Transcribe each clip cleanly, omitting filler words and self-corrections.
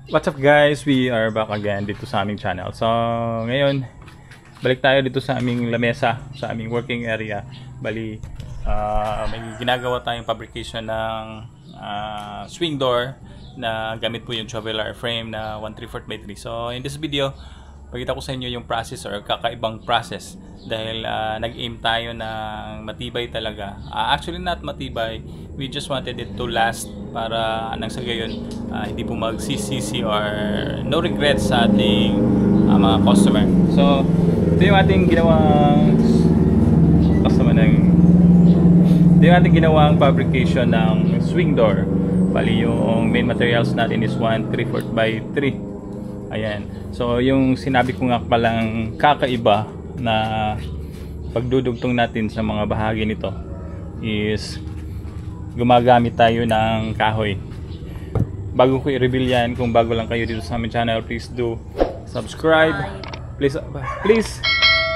What's up guys? We are back again dito sa aming channel. So ngayon, balik tayo dito sa aming lamesa, sa aming working area. Bali, may ginagawa tayong fabrication ng swing door na gamit po yung Chovelar frame na 1/3 by 3. So in this video, pakita ko sa inyo yung process or kakaibang process dahil nag-aim tayo ng matibay talaga. Actually not matibay, we just wanted it to last para nang sa gayon hindi po magsisisi or no regrets sa ating mga customer. So ito yung ating ginawang fabrication ng swing door. Bali yung main materials natin is 1/3 by 3. Ayan. So yung sinabi ko nga palang kakaiba na pagdudugtong natin sa mga bahagi nito is gumagamit tayo ng kahoy. Bago ko i-reveal yan, kung bago lang kayo dito sa aming channel, please do subscribe. Please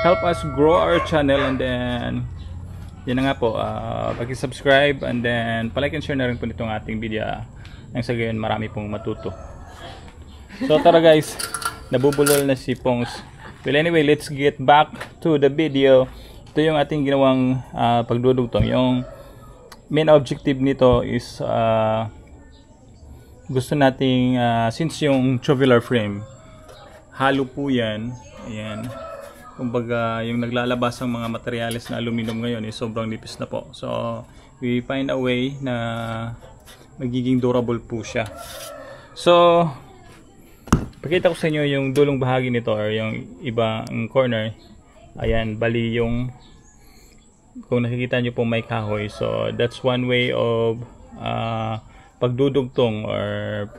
help us grow our channel, and then yun na nga po, pag-subscribe and then palike and share na rin po nitong ating video nang sa gayon marami pong matuto. So tara guys, nabubulol na si Pongs. Well anyway, let's get back to the video. Ito yung ating ginawang pagdudugtong. Yung main objective nito is gusto nating since yung Chovelar frame halo po yan, ayan, kumbaga yung naglalabas ang mga materyales na aluminum ngayon is sobrang nipis na po. So we find a way na magiging durable po siya. So pakita ko sa inyo yung dulong bahagi nito or yung ibang corner. Ayan, bali yung kung nakikita nyo po may kahoy. So that's one way of pagdudugtong or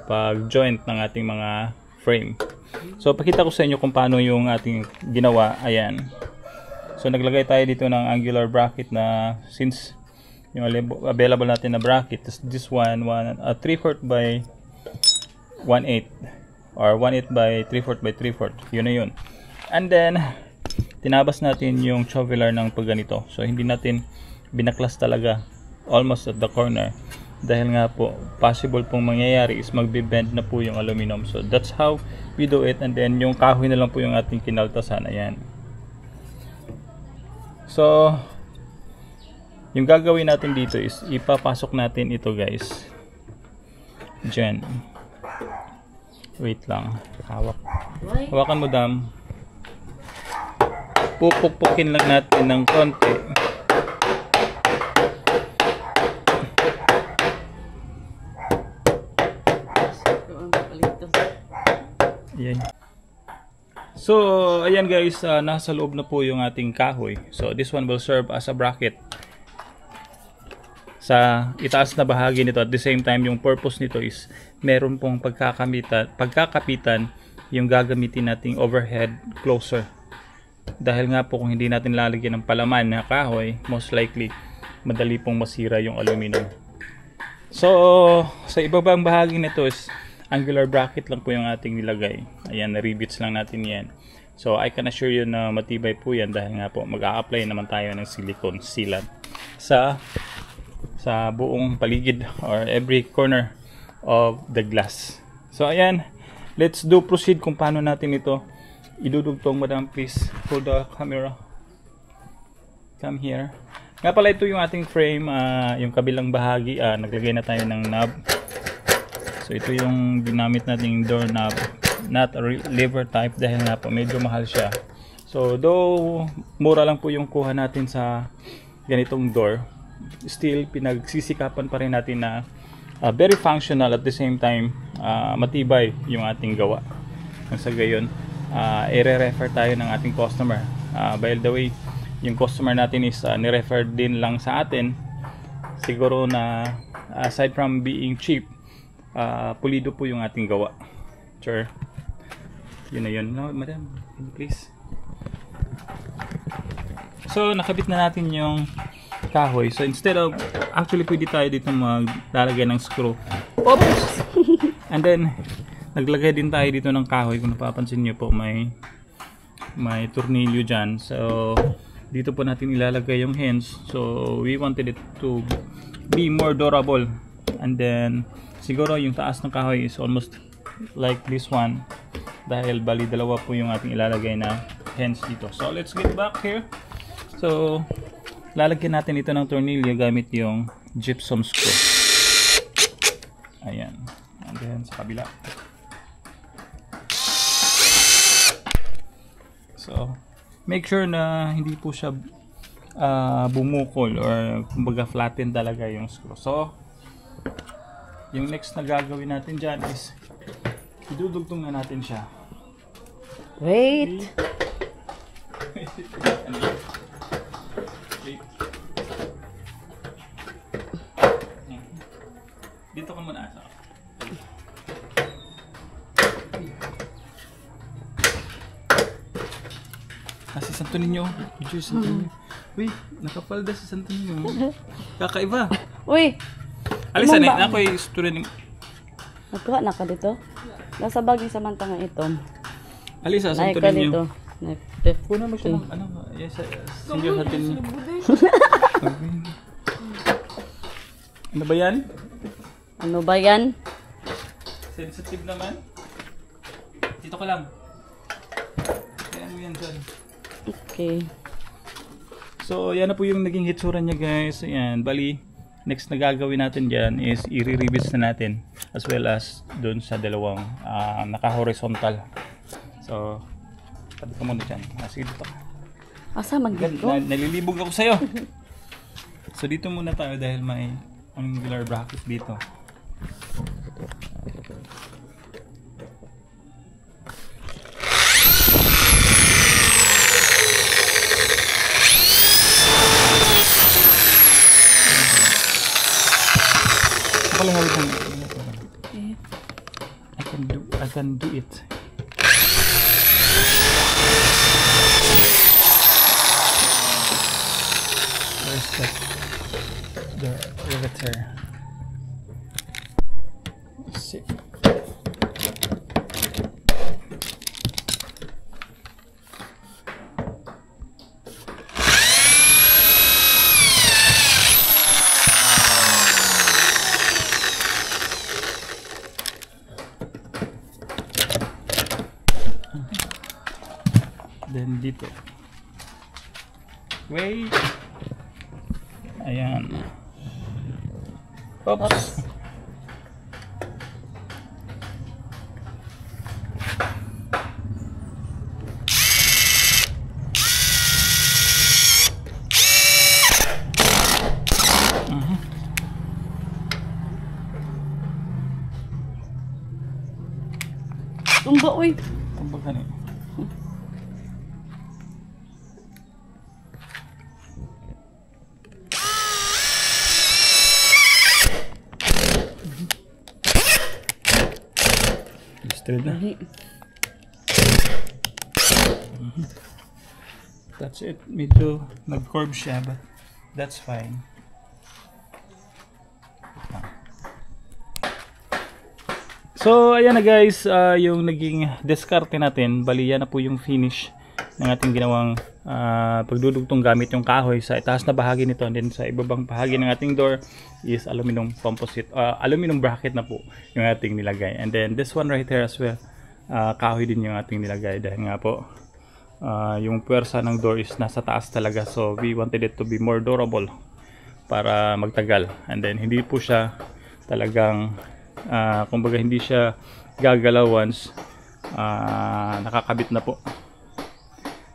pag-joint ng ating mga frame. So pakita ko sa inyo kung paano yung ating ginawa. Ayan. So naglagay tayo dito ng angular bracket na since yung available natin na bracket is this one 3/4 by 1/8 or 1/8 by 3/4 by 3/4. Yun na yun. And then tinabas natin yung Chovelar ng pagganito. So hindi natin binaklas talaga almost at the corner. Dahil nga po possible pong mangyayari is magbe-bend na po yung aluminum. So that's how we do it, and then yung kahoy na lang po yung ating kinaltasan. Ayan. So yung gagawin natin dito is ipapasok natin ito guys. Diyan. Wait lang. Hawakan mo dam. Pupukpukin lang natin ng konti. Ayan. So ayan guys, nasa loob na po yung ating kahoy. So this one will serve as a bracket sa itaas na bahagi nito. At the same time, yung purpose nito is meron pong pagkakapitan yung gagamitin nating overhead closer. Dahil nga po kung hindi natin lalagyan ng palaman na kahoy, most likely madali pong masira yung aluminum. So sa ibabang bahagi nito is angular bracket lang po yung ating nilagay. Ayan, na-rivets lang natin yan. So I can assure you na matibay po yan dahil nga po mag-a-apply naman tayo ng silicone sealant sa buong paligid or every corner of the glass. So ayan, let's proceed kung paano natin ito idudugtong. Madam, please hold the camera. Come here. Nga pala, ito yung ating frame, yung kabilang bahagi, naglagay na tayo ng knob. So ito yung ginamit nating door knob, not a lever type dahil nga po medyo mahal siya. So though mura lang po yung kuha natin sa ganitong door, still pinagsisikapan pa rin natin na very functional at the same time matibay yung ating gawa. Sa gayon, i-refer tayo ng ating customer. By the way, yung customer natin is ni-refer din lang sa atin. Siguro na aside from being cheap, pulido po yung ating gawa. Sure. Yun na yun. No, madam, please. So nakabit na natin yung kahoy. So instead of, actually pwede tayo dito maglalagay ng screw. Oops! And then naglagay din tayo dito ng kahoy. Kung napapansin nyo po, may tornilyo dyan. So dito po natin ilalagay yung hinge. So we wanted it to be more durable. And then siguro yung taas ng kahoy is almost like this one dahil bali dalawa po yung ating ilalagay na hands dito. So let's get back here. So lalagyan natin ito ng tornilyo gamit yung gypsum screw. Ayan. And then sa kabila. So make sure na hindi po siya bumukol or kumbaga flatten talaga yung screw. So yung next na gagawin natin dyan is idudugtong na natin siya. Wait. Dito ka muna asa. Si Santo Niño. Santo Niño. Uy, nakapalda si Santo Niño. Kakaiba. Uy. Alisa, na ako yung student. Nagkuha na ka dito? Nasa bagay samantangan ito. Alisa, Santo Niño. Kuna mo siya ng ano, yes, senior natin. Ano ba yan? Ano ba yan? Sensitive naman. Dito ko lang. Kaya mo yan dyan. Okay. So, yan na po yung naging hitsura niya guys. Ayan, bali, next na gagawin natin dyan is i-re-rebits na natin as well as dun sa dalawang naka-horizontal. So, tabi ka muna dyan. Sige dito ka. Asa mag-dito? Nalilibog ako sa'yo. So, dito muna tayo dahil may angular bracket dito. I can do it. Where's the riveter? Let's see. Then dito. Wait. Ayan. Oops. Tumba, uy. Tumba ka na. Straight na. That's it. Medyo nag-curve siya but that's fine. So ayan na guys, yung naging diskarte natin. Bali yan na po yung finish ng ating ginawang pagdudugtong gamit yung kahoy sa itaas na bahagi nito, and then sa ibabang bahagi ng ating door is aluminum composite, aluminum bracket na po yung ating nilagay, and then this one right here as well, kahoy din yung ating nilagay dahil nga po yung puwersa ng door is nasa taas talaga, so we wanted it to be more durable para magtagal, and then hindi po siya talagang kumbaga hindi siya gagalaw once nakakabit na po.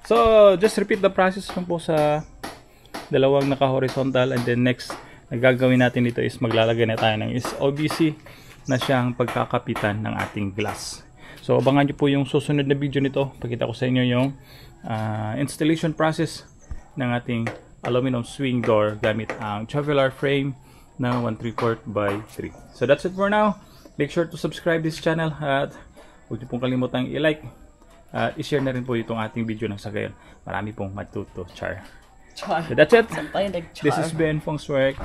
So, just repeat the process lang po sa dalawang naka-horizontal, and then next na gagawin natin dito is maglalagay na tayo ng OBC na siyang pagkakapitan ng ating glass. So, abangan nyo po yung susunod na video nito. Pakita ko sa inyo yung installation process ng ating aluminum swing door gamit ang traveler frame na 1/3 by 3. So, that's it for now. Make sure to subscribe this channel at huwag niyo pong kalimutang i-like. I-share na rin po itong ating video ng sagayon. Marami pong matuto. Char. So that's it. This is Ben Fong's work.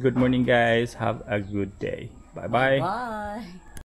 Good morning guys. Have a good day. Bye bye. Bye.